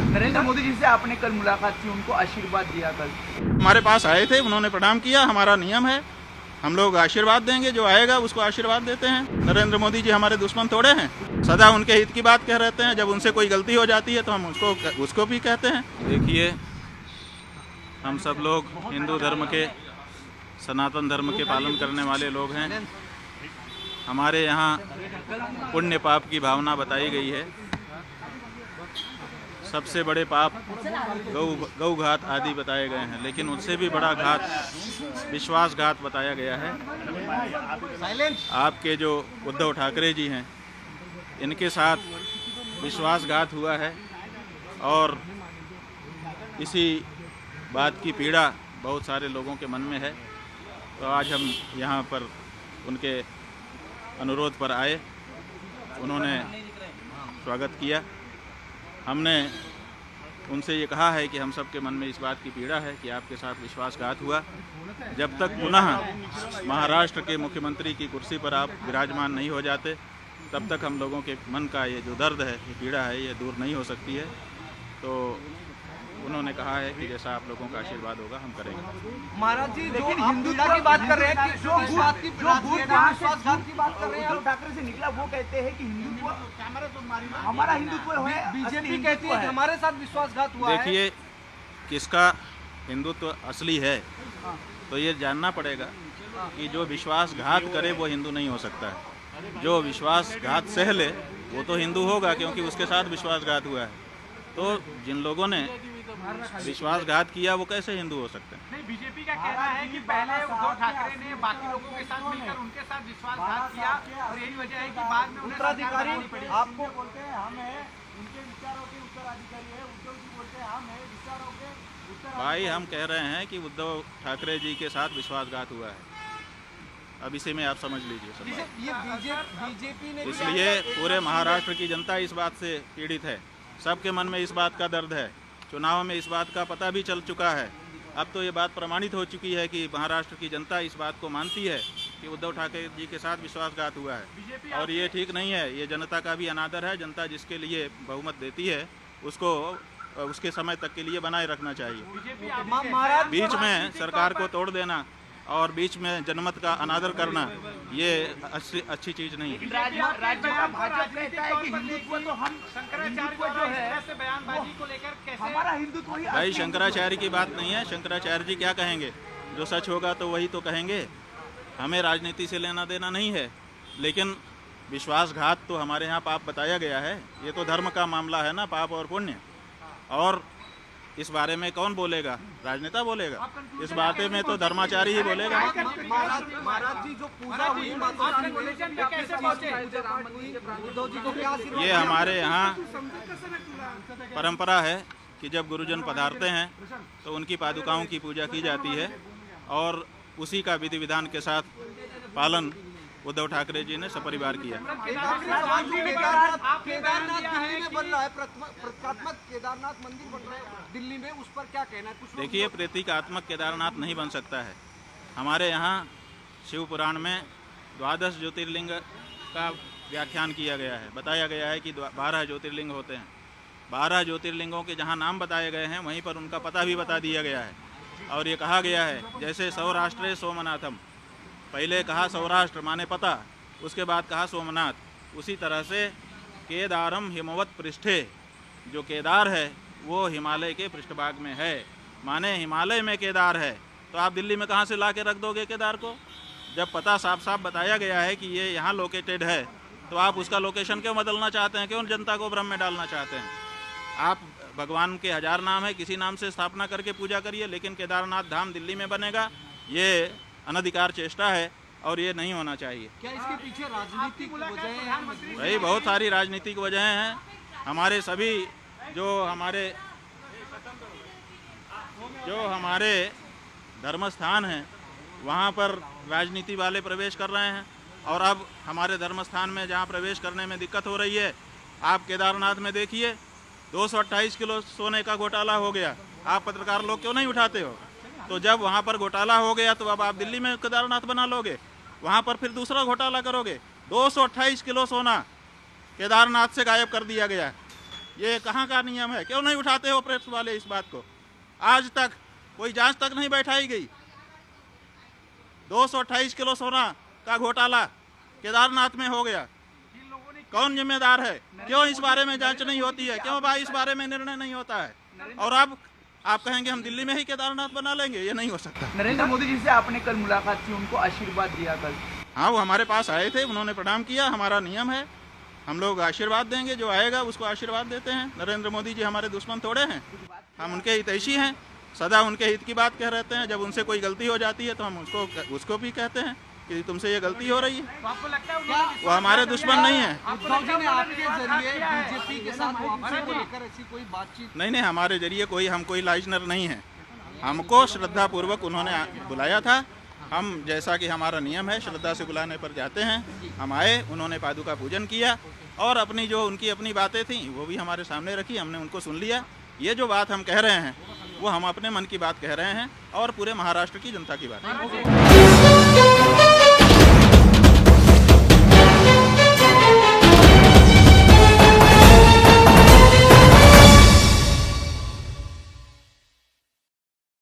नरेंद्र मोदी जी से आपने कल मुलाकात की, उनको आशीर्वाद दिया कल। हमारे पास आए थे, उन्होंने प्रणाम किया। हमारा नियम है, हम लोग आशीर्वाद देंगे, जो आएगा उसको आशीर्वाद देते हैं। नरेंद्र मोदी जी हमारे दुश्मन थोड़े हैं, सदा उनके हित की बात कह रहते हैं। जब उनसे कोई गलती हो जाती है तो हम उसको भी कहते हैं। देखिए, हम सब लोग हिंदू धर्म के, सनातन धर्म के पालन करने वाले लोग हैं। हमारे यहाँ पुण्य पाप की भावना बताई गई है। सबसे बड़े पाप गौ घात आदि बताए गए हैं, लेकिन उससे भी बड़ा घात विश्वासघात बताया गया है। आपके जो उद्धव ठाकरे जी हैं, इनके साथ विश्वासघात हुआ है और इसी बात की पीड़ा बहुत सारे लोगों के मन में है। तो आज हम यहाँ पर उनके अनुरोध पर आए, उन्होंने स्वागत किया। हमने उनसे ये कहा है कि हम सब के मन में इस बात की पीड़ा है कि आपके साथ विश्वासघात हुआ। जब तक पुनः महाराष्ट्र के मुख्यमंत्री की कुर्सी पर आप विराजमान नहीं हो जाते, तब तक हम लोगों के मन का ये जो दर्द है, ये पीड़ा है, ये दूर नहीं हो सकती है। तो उन्होंने कहा है कि जैसा आप लोगों का आशीर्वाद होगा हम करेंगे। महाराज जी, जो हिंदुत्व की बात कर रहे हैं, कि जो विश्वासघात की बात कर रहे हैं, उद्धव ठाकरे से निकला, वो कहते हैं कि हिंदुत्व हमारा हिंदुत्व है। बीजेपी कहती है कि हमारे साथ विश्वासघात हुआ है। देखिए, किसका हिंदुत्व असली है तो ये जानना पड़ेगा कि जो विश्वासघात करे वो हिंदू नहीं हो सकता है। जो विश्वासघात सह ले वो तो हिंदू होगा, क्योंकि उसके साथ विश्वासघात हुआ है। तो जिन लोगों ने विश्वासघात किया वो कैसे हिंदू हो सकते हैं? नहीं, बीजेपी का कहना है कि पहले उद्धव ठाकरे ने बाकी लोगों के साथ मिलकर उनके साथ विश्वासघात किया और यही वजह है कि बाद में उत्तराधिकारी आपको बोलते हैं हम हैं, उनके विचारों के उत्तराधिकारी है। उद्धव जी बोलते हैं हम हैं विचारों के उत्तराधिकारी। भाई, हम कह रहे हैं कि उद्धव ठाकरे जी के साथ विश्वासघात हुआ है। अब इसे में आप समझ लीजिए सब बात। ये बीजेपी ने इसलिए पूरे महाराष्ट्र की जनता इस बात से पीड़ित है, सबके मन में इस बात का दर्द है। चुनाव में इस बात का पता भी चल चुका है। अब तो ये बात प्रमाणित हो चुकी है कि महाराष्ट्र की जनता इस बात को मानती है कि उद्धव ठाकरे जी के साथ विश्वासघात हुआ है, और ये ठीक नहीं है। ये जनता का भी अनादर है। जनता जिसके लिए बहुमत देती है उसको उसके समय तक के लिए बनाए रखना चाहिए। बीच में सरकार को तोड़ देना और बीच में जनमत का अनादर करना, ये अच्छी चीज नहीं है। भाजपा कहता है कि हिंदुत्व तो हम शंकराचार्य जो है से बयानबाजी को लेकर कैसे हमारा हिंदुत्व ही भाई, शंकराचार्य की बात नहीं है। शंकराचार्य जी क्या कहेंगे? जो सच होगा तो वही तो कहेंगे। हमें राजनीति से लेना देना नहीं है, लेकिन विश्वासघात तो हमारे यहाँ पाप बताया गया है। ये तो धर्म का मामला है ना, पाप और पुण्य। और इस बारे में कौन बोलेगा? राजनेता बोलेगा। इस बारे में तो धर्माचारी ही बोलेगा। महाराज जी, जो पूजा हुई, उद्धव जी को क्या ये हमारे यहाँ परंपरा है कि जब गुरुजन पधारते हैं तो उनकी पादुकाओं की पूजा की जाती है, और उसी का विधि विधान के साथ पालन उद्धव ठाकरे जी ने सपरिवार किया। केदारनाथ दिल्ली में बन रहा है, प्रतीकात्मक केदारनाथ मंदिर बन रहा है दिल्ली में, उस पर क्या कहना है? कुछ देखिए, प्रतीकात्मक केदारनाथ नहीं बन सकता है। हमारे यहाँ शिव पुराण में 12 ज्योतिर्लिंग का व्याख्यान किया गया है। बताया गया है कि 12 ज्योतिर्लिंग होते हैं। 12 ज्योतिर्लिंगों के जहाँ नाम बताए गए हैं वहीं पर उनका पता भी बता दिया गया है। और ये कहा गया है, जैसे सौराष्ट्रे सोमनाथम, पहले कहा सौराष्ट्र माने पता, उसके बाद कहा सोमनाथ। उसी तरह से केदारम हिमवत पृष्ठे, जो केदार है वो हिमालय के पृष्ठभाग में है, माने हिमालय में केदार है। तो आप दिल्ली में कहाँ से ला के रख दोगे केदार को? जब पता साफ साफ बताया गया है कि ये यहाँ लोकेटेड है, तो आप उसका लोकेशन क्यों बदलना चाहते हैं? क्यों जनता को भ्रम में डालना चाहते हैं? आप भगवान के 1000 नाम है, किसी नाम से स्थापना करके पूजा करिए, लेकिन केदारनाथ धाम दिल्ली में बनेगा, ये अनधिकार चेष्टा है और ये नहीं होना चाहिए। क्या इसके पीछे राजनीतिक वजह है? भाई, बहुत सारी राजनीतिक वजहें हैं। हमारे सभी जो हमारे धर्म स्थान हैं वहाँ पर राजनीति वाले प्रवेश कर रहे हैं, और अब हमारे धर्म स्थान में जहाँ प्रवेश करने में दिक्कत हो रही है, आप केदारनाथ में देखिए 228 किलो सोने का घोटाला हो गया। आप पत्रकार लोग क्यों नहीं उठाते हो? तो जब वहाँ पर घोटाला हो गया तो अब आप दिल्ली में केदारनाथ बना लोगे, वहाँ पर फिर दूसरा घोटाला करोगे। 228 किलो सोना केदारनाथ से गायब कर दिया गया। ये कहाँ का नियम है? क्यों नहीं उठाते हो प्रेस वाले इस बात को? आज तक कोई जांच तक नहीं बैठाई गई। 228 किलो सोना का घोटाला केदारनाथ में हो गया। कौन जिम्मेदार है? क्यों इस बारे में जांच नहीं होती है? क्यों भाई इस बारे में निर्णय नहीं होता है? और अब आप कहेंगे हम दिल्ली में ही केदारनाथ बना लेंगे, ये नहीं हो सकता। नरेंद्र मोदी जी से आपने कल मुलाकात की, उनको आशीर्वाद दिया कल? हाँ, वो हमारे पास आए थे, उन्होंने प्रणाम किया। हमारा नियम है, हम लोग आशीर्वाद देंगे, जो आएगा उसको आशीर्वाद देते हैं। नरेंद्र मोदी जी हमारे दुश्मन थोड़े हैं, हम उनके हितैषी हैं, सदा उनके हित की बात कह रहते हैं। जब उनसे कोई गलती हो जाती है तो हम उसको भी कहते हैं कि तुमसे ये गलती हो रही है। तो आपको लगता है उन्होंने वो हमारे दुश्मन नहीं है। उद्धव जी ने आपके जरिए बीजेपी के साथ वापसी को लेकर ऐसी कोई बातचीत? नहीं, हमारे जरिए हम कोई लाइजनर नहीं है। हमको श्रद्धा पूर्वक उन्होंने बुलाया था। हम, जैसा कि हमारा नियम है, श्रद्धा से बुलाने पर जाते हैं। हम आए, उन्होंने पादुका पूजन किया और अपनी जो उनकी अपनी बातें थी वो भी हमारे सामने रखी, हमने उनको सुन लिया। ये जो बात हम कह रहे हैं वो हम अपने मन की बात कह रहे हैं और पूरे महाराष्ट्र की जनता की बात है।